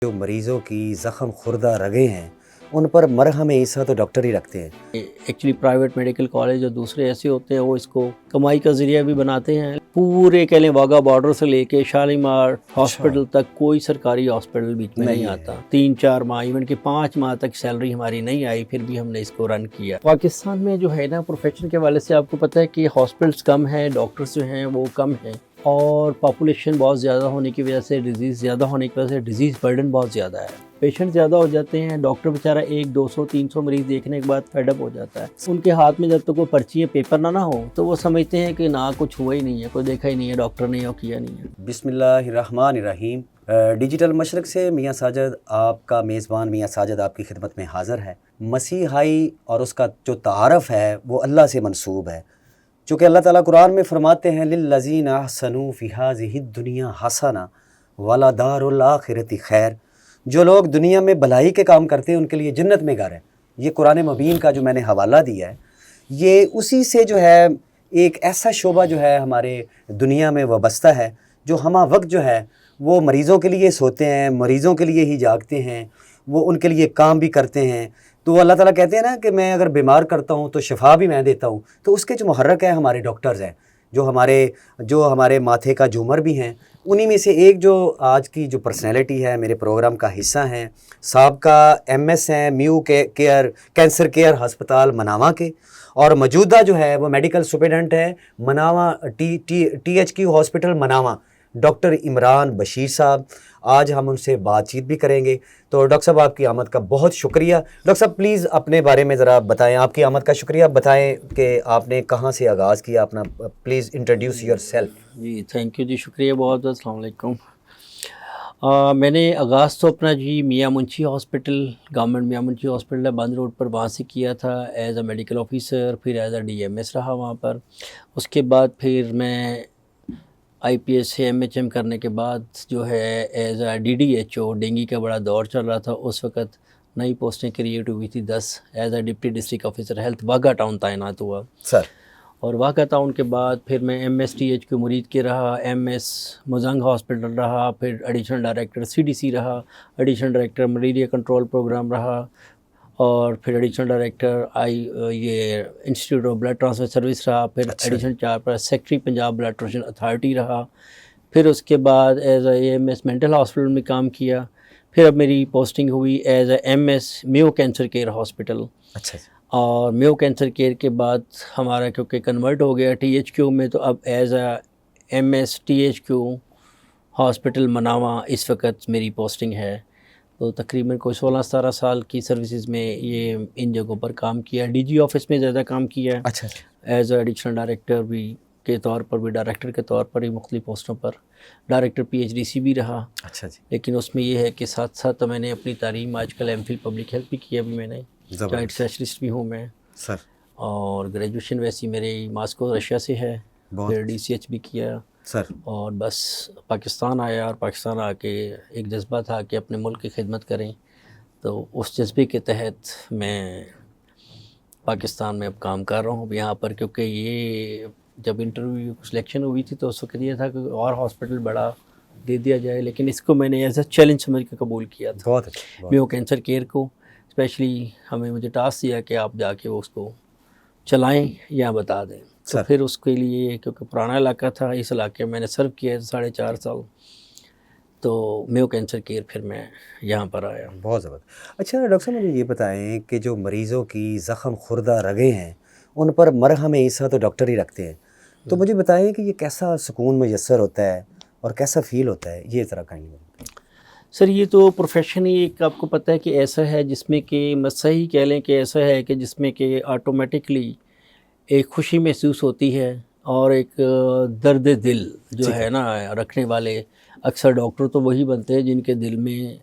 جو مریضوں کی زخم خوردہ رگیں ہیں ان پر مرہم عیسیٰ تو ڈاکٹر ہی رکھتے ہیں۔ ایکچولی پرائیویٹ میڈیکل کالج اور دوسرے ایسے ہوتے ہیں وہ اس کو کمائی کا ذریعہ بھی بناتے ہیں۔ پورے کہہ لیں واگا بارڈر سے لے کے شالیمار ہاسپٹل تک کوئی سرکاری ہاسپٹل بیچ میں نہیں آتا۔ 3-4 ماہ ایون کہ 5 ماہ تک سیلری ہماری نہیں آئی، پھر بھی ہم نے اس کو رن کیا۔ پاکستان میں جو ہے نا پروفیشن کے حوالے سے آپ کو پتہ ہے کہ ہاسپٹلس کم ہیں، ڈاکٹرز جو ہیں وہ کم ہیں، اور پاپولیشن بہت زیادہ ہونے کی وجہ سے ڈیزیز زیادہ ہونے کی وجہ سے ڈیزیز برڈن بہت زیادہ ہے۔ پیشنٹ زیادہ ہو جاتے ہیں، ڈاکٹر بیچارہ 100-200-300 مریض دیکھنے کے بعد فیڈ اپ ہو جاتا ہے۔ ان کے ہاتھ میں جب تک وہ پرچی پیپر نہ ہو تو وہ سمجھتے ہیں کہ نہ کچھ ہوا ہی نہیں ہے، کوئی دیکھا ہی نہیں ہے، ڈاکٹر نے وہ کیا نہیں ہے۔ بسم اللہ الرحمن الرحیم۔ ڈیجیٹل مشرق سے میاں ساجد آپ کا میزبان میاں ساجد آپ کی خدمت میں حاضر ہے۔ مسیحائی اور اس کا جو تعارف ہے وہ اللہ سے منسوب ہے، چونکہ اللہ تعالیٰ قرآن میں فرماتے ہیں للذین احسنوا فی ہذہ الدنیا حسنہ ولدار الآخرۃ خیر۔ جو لوگ دنیا میں بھلائی کے کام کرتے ہیں ان کے لیے جنت میں گھر ہے۔ یہ قرآن مبین کا جو میں نے حوالہ دیا ہے، یہ اسی سے جو ہے ایک ایسا شعبہ جو ہے ہمارے دنیا میں وابستہ ہے، جو ہمہ وقت جو ہے وہ مریضوں کے لیے سوتے ہیں، مریضوں کے لیے ہی جاگتے ہیں، وہ ان کے لیے کام بھی کرتے ہیں۔ تو اللہ تعالیٰ کہتے ہیں نا کہ میں اگر بیمار کرتا ہوں تو شفا بھی میں دیتا ہوں، تو اس کے جو محرک ہیں ہمارے ڈاکٹرز ہیں، جو ہمارے ماتھے کا جھومر بھی ہیں۔ انہی میں سے ایک جو آج کی جو پرسنالٹی ہے، میرے پروگرام کا حصہ ہیں، سابقہ MS ہیں میو کینسر کیئر ہسپتال مناوا کے، اور موجودہ جو ہے وہ میڈیکل سپرنٹینڈنٹ ہے مناوا THQ hospital مناوا، doctor Imran Bashir صاحب۔ آج ہم ان سے بات چیت بھی کریں گے۔ تو ڈاکٹر صاحب آپ کی آمد کا بہت شکریہ۔ ڈاکٹر صاحب پلیز اپنے بارے میں ذرا بتائیں، آپ کی آمد کا شکریہ، بتائیں کہ آپ نے کہاں سے آغاز کیا اپنا، پلیز انٹروڈیوس یور سیلف۔ جی تھینک یو جی، شکریہ بہت بہت، السلام علیکم۔ میں نے آغاز تو اپنا میاں منشی ہاسپٹل، گورنمنٹ میاں منشی ہاسپٹل ہے بند روڈ پر، وہاں سے کیا تھا ایز اے میڈیکل آفیسر، پھر ایز اے DMS رہا وہاں پر۔ اس کے بعد پھر میں IPS سے MHM کرنے کے بعد جو ہے ایز اے DDHO، ڈینگی کا بڑا دور چل رہا تھا اس وقت، نئی پوسٹیں کریٹ ہوئی تھی 10، as a deputy district officer health Wagah town تعینات ہوا سر۔ اور واگا ٹاؤن کے بعد پھر میں MSTH مرید کے رہا، MS مزنگ ہاسپٹل رہا، پھر ایڈیشنل ڈائریکٹر CDC رہا، additional director malaria control programme رہا، اور پھر ایڈیشنل ڈائریکٹر یہ institute of blood transfer service رہا، پھر additional chairperson secretary Punjab blood transfusion authority رہا، پھر اس کے بعد as a AMS mental hospital میں کام کیا، پھر اب میری پوسٹنگ ہوئی as a MS Mayo cancer care hospital. اچھا۔ اور میو کینسر کیئر کے بعد ہمارا کیونکہ کنورٹ ہو گیا THQ میں، تو اب as a MS THQ hospital Manawa اس وقت میری پوسٹنگ ہے۔ تو تقریباً کوئی 16-17 سال کی سروسز میں یہ ان جگہوں پر کام کیا، DG آفس میں زیادہ کام کیا ہے، اچھا ایز اے ایڈیشنل ڈائریکٹر بھی کے طور پر بھی، ڈائریکٹر کے طور پر ہی مختلف پوسٹوں پر، ڈائریکٹر PhDC بھی رہا۔ اچھا جی۔ لیکن اس میں یہ ہے کہ ساتھ ساتھ میں نے اپنی تعلیم آج کل MPhil پبلک ہیلتھ بھی کیا، بھی میں نے جوائنٹ اسپیشلسٹ بھی ہوں میں سر، اور گریجویشن ویسی میری ماسکو رشیا سے ہے، پھر DCH بھی کیا سر، اور بس پاکستان آیا، اور پاکستان آ کے ایک جذبہ تھا کہ اپنے ملک کی خدمت کریں، تو اس جذبے کے تحت میں پاکستان میں اب کام کر رہا ہوں یہاں پر، کیونکہ یہ جب انٹرویو سلیکشن ہوئی تھی تو اس وقت یہ تھا کہ اور ہاسپٹل بڑا دے دیا جائے، لیکن اس کو میں نے ایز اے چیلنج سمجھ کے قبول کیا تھا۔ بہت اچھا۔ میو کینسر کیئر کو اسپیشلی مجھے ٹاسک دیا کہ آپ جا کے وہ اس کو چلائیں یا بتا دیں، تو پھر اس کے لیے کیونکہ پرانا علاقہ تھا، اس علاقے میں نے سرو کیا 4.5 سال، تو میو کینسر کیئر پھر میں یہاں پر آیا۔ بہت زبردست۔ اچھا ڈاکٹر صاحب مجھے یہ بتائیں کہ جو مریضوں کی زخم خوردہ رگیں ہیں ان پر مرہم عیسیٰ تو ڈاکٹر ہی رکھتے ہیں، تو مجھے بتائیں کہ یہ کیسا سکون میسر ہوتا ہے اور کیسا فیل ہوتا ہے، یہ طرح کہیں؟ سر یہ تو پروفیشن ہی ایک آپ کو پتہ ہے کہ ایسا ہے جس میں کہ صحیح کہہ لیں کہ ایسا ہے کہ جس میں کہ آٹومیٹکلی ایک خوشی محسوس ہوتی ہے، اور ایک درد دل جو ہے نا رکھنے والے اکثر ڈاکٹر تو وہی بنتے ہیں جن کے دل میں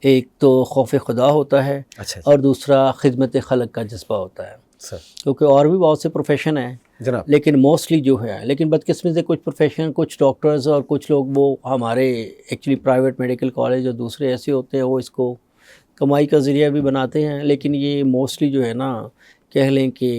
ایک تو خوف خدا ہوتا ہے، اور دوسرا خدمت خلق کا جذبہ ہوتا ہے، کیونکہ اور بھی بہت سے پروفیشن ہیں جناب، لیکن موسٹلی جو ہے، لیکن بدقسمتی سے کچھ پروفیشن، کچھ ڈاکٹرز اور کچھ لوگ وہ ہمارے ایکچولی پرائیویٹ میڈیکل کالج اور دوسرے ایسے ہوتے ہیں وہ اس کو کمائی کا ذریعہ بھی بناتے ہیں، لیکن یہ موسٹلی جو ہے نا کہہ لیں کہ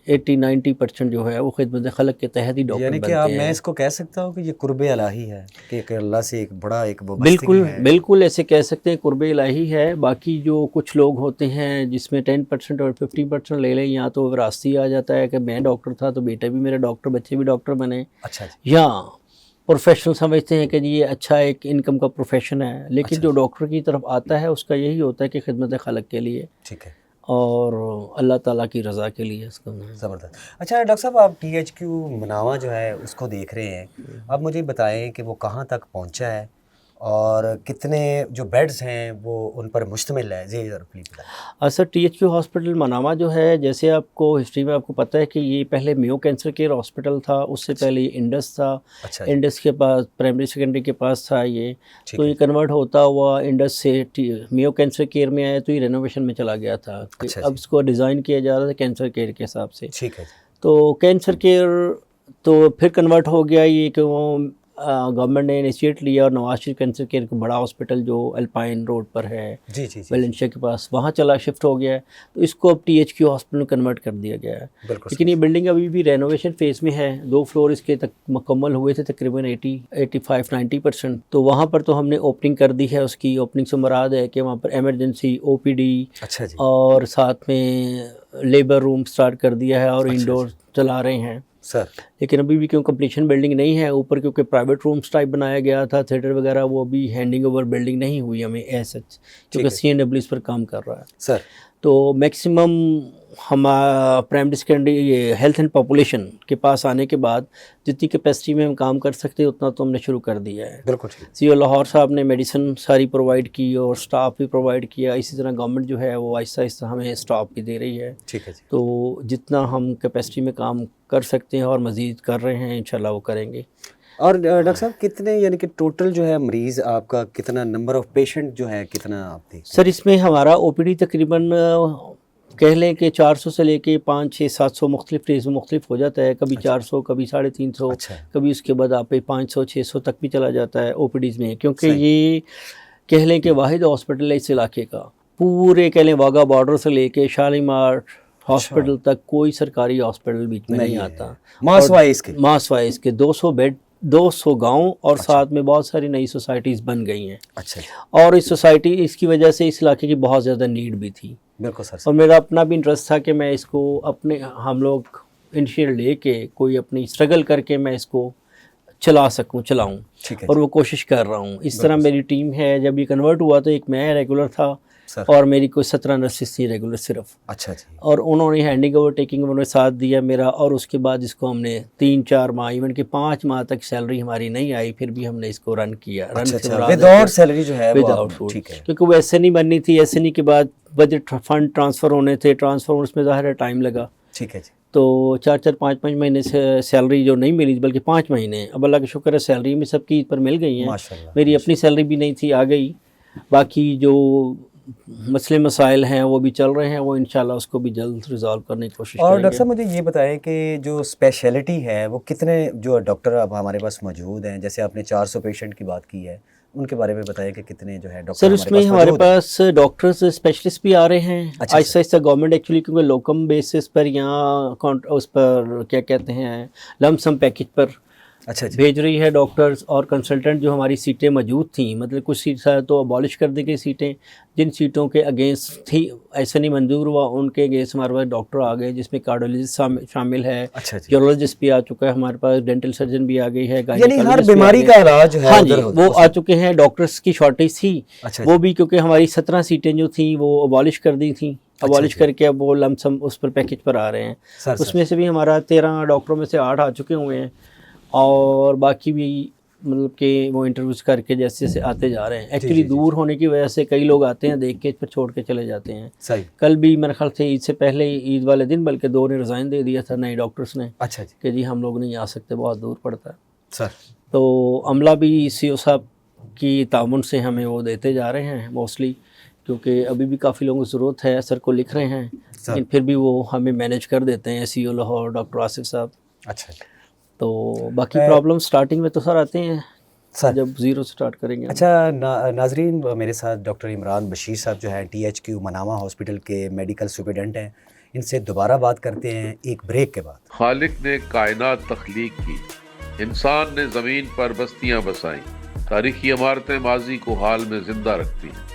80-90% جو ہے وہ خدمت خلق کے تحت ہی ڈاکٹر یعنی بنتے کہ ہیں. میں اس کو کہہ سکتا ہوں کہ یہ قرب الہی ہے کہ اللہ سے ایک بڑا ایک بالکل بالکل ایسے کہہ سکتے ہیں قرب الہی ہے. باقی جو کچھ لوگ ہوتے ہیں جس میں 10% اور 50% لے لیں، یا تو وراثتی آ جاتا ہے کہ میں ڈاکٹر تھا تو بیٹا بھی میرا ڈاکٹر، بچے بھی ڈاکٹر بنے، اچھا یا پروفیشنل سمجھتے ہیں کہ جی یہ اچھا ایک انکم کا پروفیشن ہے. لیکن جو ڈاکٹر کی طرف آتا ہے اس کا یہی ہوتا ہے کہ خدمت خلق کے لیے ٹھیک ہے اور اللہ تعالیٰ کی رضا کے لیے اس کو. زبردست. اچھا ڈاکٹر صاحب، آپ THQ مناوا جو ہے اس کو دیکھ رہے ہیں، آپ مجھے بتائیں کہ وہ کہاں تک پہنچا ہے اور کتنے جو بیڈز ہیں وہ ان پر مشتمل ہے. جی ذرا پلیز بتائیں. سر THQ ہاسپٹل مناوا جو ہے، جیسے آپ کو ہسٹری میں آپ کو پتہ ہے کہ یہ پہلے میو کینسر کیئر ہاسپٹل تھا، اس سے پہلے یہ انڈس تھا. اچھا انڈس کے پاس پرائمری سیکنڈری کے پاس تھا یہ، ٹھیک تو ہے. یہ کنورٹ ہوتا ہوا انڈس سے میو کینسر کیئر میں آیا، تو یہ رینوویشن میں چلا گیا تھا. اچھا اب اس کو ڈیزائن کیا جا رہا تھا کینسر کیئر کے حساب سے. ٹھیک ہے. تو کینسر کیئر تو پھر کنورٹ ہو گیا یہ کہ وہ گورنمنٹ نے انیشیٹ لیا اور نواز شریف کینسر کیئر کا بڑا ہاسپٹل جو الپائن روڈ پر ہے جی جی جی ویلنشیا کے پاس، وہاں چلا شفٹ ہو گیا ہے. تو اس کو اب THQ ہاسپٹل میں کنورٹ کر دیا گیا ہے. بالکل. لیکن یہ بلڈنگ ابھی بھی رینوویشن فیز میں ہے. 2 فلور اس کے تک مکمل ہوئے تھے تقریباً 85-90%. تو وہاں پر تو ہم نے اوپننگ کر دی ہے. اس کی اوپننگ سے مراد ہے کہ وہاں پر ایمرجنسی OPD اچھا جی اور ساتھ میں لیبر روم سٹارٹ کر دیا ہے اور انڈور چلا رہے ہیں سر. لیکن ابھی بھی کیوں کمپلیشن بلڈنگ نہیں ہے اوپر، کیونکہ پرائیویٹ رومس ٹائپ بنایا گیا تھا، تھیٹر وغیرہ، وہ ابھی ہینڈنگ اوور بلڈنگ نہیں ہوئی ہمیں ایز سچ، کیونکہ CNW اس پر کام کر رہا ہے. سر تو میکسیمم ہم پرائمری سیکنڈری یہ ہیلتھ اینڈ پاپولیشن کے پاس آنے کے بعد جتنی کیپیسٹی میں ہم کام کر سکتے اتنا تو ہم نے شروع کر دیا ہے. بالکل ٹھیک. CO لاہور صاحب نے میڈیسن ساری پرووائڈ کی اور سٹاف بھی پرووائڈ کیا. اسی طرح گورنمنٹ جو ہے وہ آہستہ آہستہ ہمیں سٹاف بھی دے رہی ہے. ٹھیک ہے جی. تو جتنا ہم کیپیسٹی میں کام کر سکتے ہیں اور مزید کر رہے ہیں، انشاءاللہ وہ کریں گے. اور ڈاکٹر صاحب کتنے یعنی کہ ٹوٹل جو ہے مریض آپ کا کتنا نمبر آف پیشنٹ جو ہے کتنا آپ دیکھتے سر اس میں ہمارا OPD تقریباً کہہ لیں کہ 400 سے لے کے 500-600 مختلف ڈیز میں مختلف ہو جاتا ہے. کبھی 400، کبھی 350، اچھا کبھی اس کے بعد آپ 500-600 تک بھی چلا جاتا ہے OPDs میں. کیونکہ یہ کہہ لیں کہ واحد ہاسپٹل ہے اس علاقے کا. پورے کہہ لیں واگا بارڈر سے لے کے شالیمار ہاسپٹل تک کوئی سرکاری ہاسپٹل بیچ میں نہیں آتا. ماس وائز کے 200 بیڈ، 200 گاؤں اور ساتھ میں بہت ساری نئی سوسائٹیز بن گئی ہیں. اچھا. اور اس سوسائٹی اس کی وجہ سے اس علاقے کی بہت زیادہ نیڈ بھی تھی. بالکل سر. اور میرا اپنا بھی انٹرسٹ تھا کہ میں اس کو اپنے ہم لوگ انیشیل لے کے کوئی اپنی اسٹرگل کر کے میں اس کو چلاؤں. اور وہ کوشش کر رہا ہوں. اس طرح میری ٹیم ہے. جب یہ کنورٹ ہوا تو ایک میں ریگولر تھا اور میری کوئی 17 نرسز تھی ریگولر صرف. اچھا جی. اور انہوں نے ہینڈنگ اوور ٹیکنگ انہوں نے ساتھ دیا میرا. اور اس کے بعد اس کو ہم نے 3-4 ماہ ایون کہ 5 ماہ تک سیلری ہماری نہیں آئی، پھر بھی ہم نے اس کو رن کیا. وداؤٹ سیلری جو ہے ٹھیک ہے، کیونکہ وہ SNE بننی تھی. SNE کے بعد بجٹ فنڈ ٹرانسفر ہونے تھے. ٹرانسفر میں ظاہر ہے ٹائم لگا. ٹھیک ہے جی. تو 4-5 مہینے سے سیلری جو نہیں ملی بلکہ 5 مہینے. اب اللہ کا شکر ہے سیلری میں سب کی پر مل گئی ہیں. میری اپنی سیلری بھی نہیں تھی، آ گئی. باقی جو مسئلے مسائل ہیں وہ بھی چل رہے ہیں، وہ انشاءاللہ اس کو بھی جلد ریزالو کرنے کی کوشش کریں گے. اور ڈاکٹر صاحب مجھے یہ بتائیں کہ جو اسپیشلٹی ہے وہ کتنے جو ڈاکٹر اب ہمارے پاس موجود ہیں؟ جیسے آپ نے 400 پیشنٹ کی بات کی ہے، ان کے بارے میں بتائیں کہ کتنے جو ہے ڈاکٹر سر اس میں ہمارے پاس ڈاکٹرز اسپیشلسٹ بھی آ رہے ہیں آہستہ آہستہ. گورنمنٹ ایکچولی کیونکہ لوکم بیسس پر یہاں اس پر کیا کہتے ہیں لم سم پیکج پر بھیج رہی ہے ڈاکٹرز اور کنسلٹنٹ. جو ہماری سیٹیں موجود تھیں، مطلب کچھ سیٹ تو ابالش کر دی گئی سیٹیں. جن سیٹوں کے اگینسٹ تھی ایسا نہیں منظور ہوا، ان کے اگینسٹ ہمارے پاس ڈاکٹر آ گئے، جس میں کارڈیولوجسٹ شامل ہے، یورولوجسٹ بھی آ چکا ہے ہمارے پاس، ڈینٹل سرجن بھی آ گئی ہے، یعنی ہر بیماری کا علاج ہے. ہاں جی وہ آ چکے ہیں. ڈاکٹرز کی شارٹیج تھی وہ بھی، کیونکہ ہماری 17 سیٹیں جو تھیں وہ ابالش کر دی تھیں. ابالش کر کے اب وہ لم سم اس پر پیکج پر آ رہے ہیں. اس میں سے بھی ہمارا 13 ڈاکٹروں میں سے 8 آ چکے ہوئے ہیں اور باقی بھی مطلب کہ وہ انٹرویوز کر کے جیسے جیسے آتے جا رہے ہیں. ایکچولی دور ہونے کی وجہ سے کئی لوگ آتے ہیں دیکھ کے پھر چھوڑ کے چلے جاتے ہیں. کل بھی میرے خیال سے عید سے پہلے، عید والے دن بلکہ 2 نے ریزائن دے دیا تھا نئے ڈاکٹرس نے کہ جی ہم لوگ نہیں آ سکتے، بہت دور پڑتا ہے. تو عملہ بھی CO صاحب کی تعاون سے ہمیں وہ دیتے جا رہے ہیں موسٹلی، کیونکہ ابھی بھی کافی لوگوں کو ضرورت ہے. سر کو لکھ رہے ہیں لیکن پھر بھی وہ ہمیں مینیج کر دیتے ہیں CO لاہور ڈاکٹر آصف صاحب. اچھا. تو باقی پرابلم سٹارٹنگ میں تو سر آتے ہیں جب زیرو سٹارٹ کریں گے. اچھا ناظرین، میرے ساتھ ڈاکٹر عمران بشیر صاحب جو ہیں THQ مناوا ہاسپٹل کے میڈیکل سپرنٹینڈنٹ ہیں. ان سے دوبارہ بات کرتے ہیں ایک بریک کے بعد. خالق نے کائنات تخلیق کی، انسان نے زمین پر بستیاں بسائیں، تاریخی عمارتیں ماضی کو حال میں زندہ رکھتی ہیں،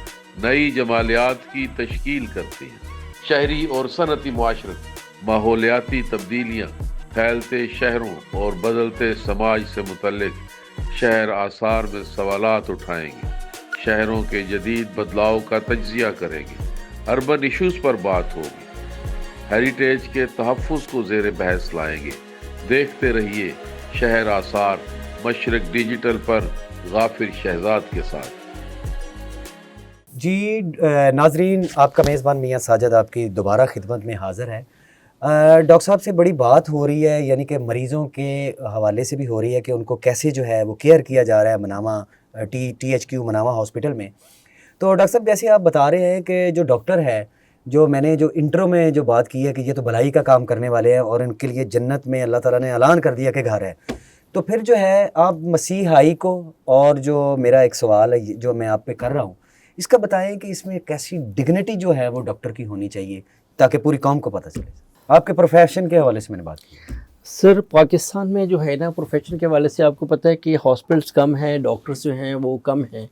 نئی جمالیات کی تشکیل کرتی ہیں، شہری اور صنعتی معاشرت، ماحولیاتی تبدیلیاں، پھیلتے شہروں اور بدلتے سماج سے متعلق شہر آثار میں سوالات اٹھائیں گے، شہروں کے جدید بدلاؤ کا تجزیہ کریں گے، اربن ایشوز پر بات ہوگی، ہیریٹیج کے تحفظ کو زیر بحث لائیں گے. دیکھتے رہیے شہر آثار، مشرق ڈیجیٹل پر غافر شہزاد کے ساتھ. جی ناظرین، آپ کا میزبان میاں ساجد آپ کی دوبارہ خدمت میں حاضر ہے. ڈاکٹر صاحب سے بڑی بات ہو رہی ہے، یعنی کہ مریضوں کے حوالے سے بھی ہو رہی ہے کہ ان کو کیسے جو ہے وہ کیئر کیا جا رہا ہے منامہ THQ منامہ ہاسپٹل میں. تو ڈاکٹر صاحب جیسے آپ بتا رہے ہیں کہ جو ڈاکٹر ہے، جو میں نے جو انٹرو میں جو بات کی ہے کہ یہ تو بھلائی کا کام کرنے والے ہیں اور ان کے لیے جنت میں اللہ تعالیٰ نے اعلان کر دیا کہ گھر ہے، تو پھر جو ہے آپ مسیحائی کو، اور جو میرا ایک سوال ہے جو میں آپ پہ کر رہا ہوں، اس کا بتائیں کہ اس میں کیسی ڈگنیٹی جو ہے وہ ڈاکٹر کی ہونی چاہیے تاکہ پوری قوم کو پتہ چلے. آپ کے پروفیشن کے حوالے سے میں نے بات کی. سر پاکستان میں جو ہے نا پروفیشن کے حوالے سے آپ کو پتہ ہے کہ ہاسپٹلس کم ہیں، ڈاکٹرز جو ہیں وہ کم ہیں،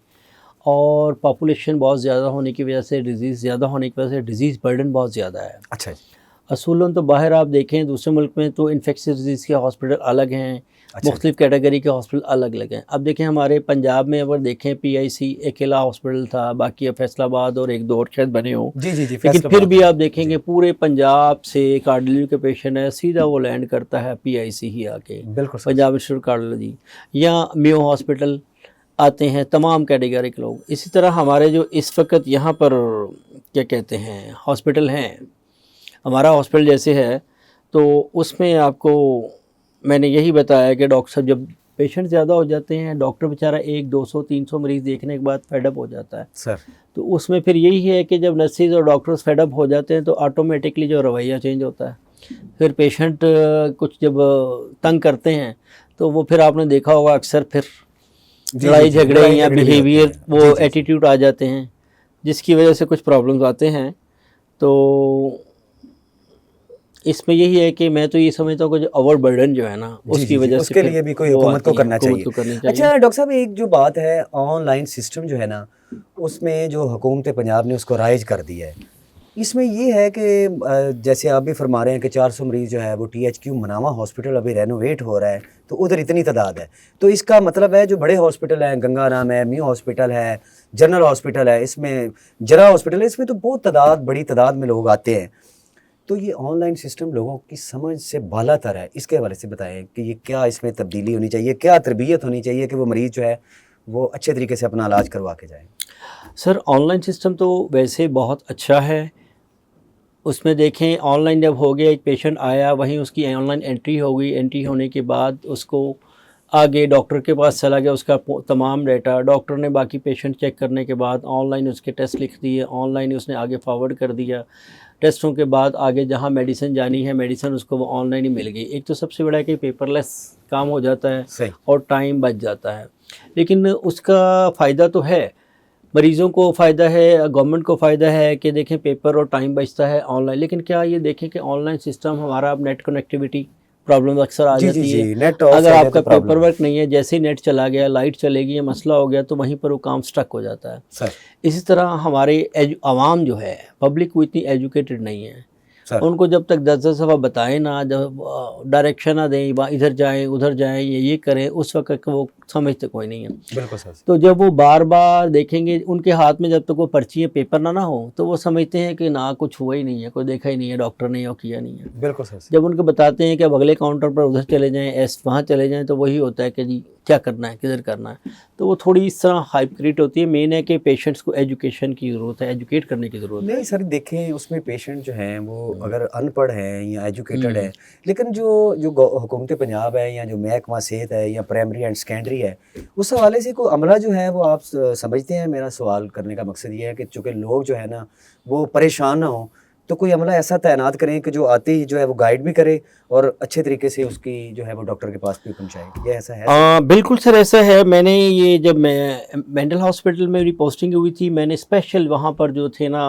اور پاپولیشن بہت زیادہ ہونے کی وجہ سے، ڈیزیز زیادہ ہونے کی وجہ سے ڈیزیز برڈن بہت زیادہ ہے. اچھا جی. اصولاً تو باہر آپ دیکھیں دوسرے ملک میں تو انفیکشس ڈیزیز کے ہاسپٹل الگ ہیں، مختلف کیٹیگری کے ہاسپٹل الگ الگ ہیں. اب دیکھیں ہمارے پنجاب میں اگر دیکھیں PIC اکیلا ہاسپٹل تھا، باقی اب فیصل آباد اور ایک دو اور شاید بنے ہوں. جی جی جی. لیکن پھر بھی آپ دیکھیں گے پورے پنجاب سے کارڈیولوجی کے پیشنٹ ہے سیدھا وہ لینڈ کرتا ہے PIC ہی آ کے، بالکل پنجاب انسٹیٹیوٹ کارڈیولوجی یا میو ہاسپٹل آتے ہیں تمام کیٹیگری کے لوگ. اسی طرح ہمارے جو اس وقت یہاں پر کیا کہتے ہیں ہاسپٹل ہیں، ہمارا ہاسپٹل جیسے ہے تو اس میں آپ کو میں نے یہی بتایا کہ ڈاکٹر صاحب جب پیشنٹ زیادہ ہو جاتے ہیں، ڈاکٹر بیچارہ 100-200-300 مریض دیکھنے کے بعد فیڈ اپ ہو جاتا ہے سر. تو اس میں پھر یہی ہے کہ جب نرسز اور ڈاکٹرز فیڈ اپ ہو جاتے ہیں تو آٹومیٹکلی جو رویہ چینج ہوتا ہے. پھر پیشنٹ کچھ جب تنگ کرتے ہیں تو وہ پھر آپ نے دیکھا ہوگا اکثر پھر لڑائی جھگڑے یا بیہیویئر وہ ایٹیٹیوڈ آ جاتے ہیں، جس کی وجہ سے کچھ پرابلمز آتے ہیں. تو اس میں یہی ہے کہ میں تو یہ سمجھتا ہوں کہ جو اوور برڈن جو ہے نا اس کی وجہ سے اس کے لیے بھی کوئی حکومت کو کرنا چاہیے. اچھا ڈاکٹر صاحب، ایک جو بات ہے آن لائن سسٹم جو ہے نا، اس میں جو حکومت پنجاب نے اس کو رائج کر دیا ہے، اس میں یہ ہے کہ جیسے آپ بھی فرما رہے ہیں کہ 400 مریض جو ہے وہ THQ منامہ ہاسپٹل ابھی رینوویٹ ہو رہا ہے تو ادھر اتنی تعداد ہے، تو اس کا مطلب ہے جو بڑے ہاسپٹل ہیں، گنگا رام ہے، میو ہاسپٹل ہے، جنرل ہاسپٹل ہے، اس میں جرا ہاسپٹل ہے، اس میں تو بہت بڑی تعداد میں لوگ آتے ہیں. تو یہ آن لائن سسٹم لوگوں کی سمجھ سے بالا تر ہے، اس کے حوالے سے بتائیں کہ یہ کیا اس میں تبدیلی ہونی چاہیے، کیا تربیت ہونی چاہیے کہ وہ مریض جو ہے وہ اچھے طریقے سے اپنا علاج کروا کے جائیں. سر آن لائن سسٹم تو ویسے بہت اچھا ہے. اس میں دیکھیں آن لائن جب ہو گیا، ایک پیشنٹ آیا، وہیں اس کی آن لائن انٹری ہو گئی، انٹری ہونے کے بعد اس کو آگے ڈاکٹر کے پاس چلا گیا، اس کا تمام ڈیٹا ڈاکٹر نے باقی پیشنٹ چیک کرنے کے بعد آن لائن اس کے ٹیسٹ لکھ دیے، آن لائن اس نے آگے فارورڈ کر دیا. ٹیسٹوں کے بعد آگے جہاں میڈیسن جانی ہے میڈیسن اس کو وہ آن لائن ہی مل گئی. ایک تو سب سے بڑا ہے کہ پیپر لیس کام ہو جاتا ہے اور ٹائم بچ جاتا ہے. لیکن اس کا فائدہ تو ہے، مریضوں کو فائدہ ہے، گورنمنٹ کو فائدہ ہے کہ دیکھیں پیپر اور ٹائم بچتا ہے آن لائن. لیکن کیا یہ دیکھیں کہ آن لائن سسٹم ہمارا اب نیٹ کنیکٹیویٹی پرابلم اکثر آ جاتی ہے. اگر آپ کا پیپر ورک نہیں ہے، جیسے ہی نیٹ چلا گیا، لائٹ چلے گی یا مسئلہ ہو گیا تو وہیں پر وہ کام سٹک ہو جاتا ہے. اسی طرح ہمارے عوام جو ہے پبلک وہ اتنی ایجوکیٹڈ نہیں ہے. ان کو جب تک 10 دفعہ بتائیں نا، جب ڈائریکشن نہ دیں ادھر جائیں ادھر جائیں یہ کریں، اس وقت وہ سمجھتے کوئی نہیں ہے. بالکل سر. تو جب وہ بار بار دیکھیں گے ان کے ہاتھ میں جب تک وہ پرچی پیپر نہ ہو تو وہ سمجھتے ہیں کہ نہ کچھ ہوا ہی نہیں ہے، کوئی دیکھا ہی نہیں ہے، ڈاکٹر نے وہ کیا نہیں ہے. بالکل سر. جب ان کو بتاتے ہیں کہ اب اگلے کاؤنٹر پر ادھر چلے جائیں، وہاں چلے جائیں، تو وہی ہوتا ہے کہ جی کیا کرنا ہے، کدھر کرنا ہے. تو وہ تھوڑی اس طرح ہائپ کریٹ ہوتی ہے. مین ہے کہ پیشنٹس کو ایجوکیشن کی ضرورت ہے، ایجوکیٹ کرنے کی ضرورت ہے. نہیں سر، دیکھیں اس میں پیشنٹ جو ہیں وہ اگر ان پڑھ ہیں یا ایجوکیٹڈ ہیں، لیکن جو حکومت پنجاب ہے یا جو محکمہ صحت ہے یا پرائمری اینڈ سیکنڈری ہے، اس حوالے سے کوئی عملہ جو ہے وہ آپ سمجھتے ہیں؟ میرا سوال کرنے کا مقصد یہ ہے کہ چونکہ لوگ جو ہے نا وہ پریشان نہ ہوں، تو کوئی عملہ ایسا تعینات کریں کہ جو آتے ہی جو ہے وہ گائیڈ بھی کرے اور اچھے طریقے سے اس کی جو ہے وہ ڈاکٹر کے پاس بھی پہنچائے. یہ ایسا ہے؟ بالکل سر ایسا ہے. میں نے یہ جب میں مینٹل ہاسپٹل میں میری پوسٹنگ ہوئی تھی، میں نے اسپیشل وہاں پر جو تھے نا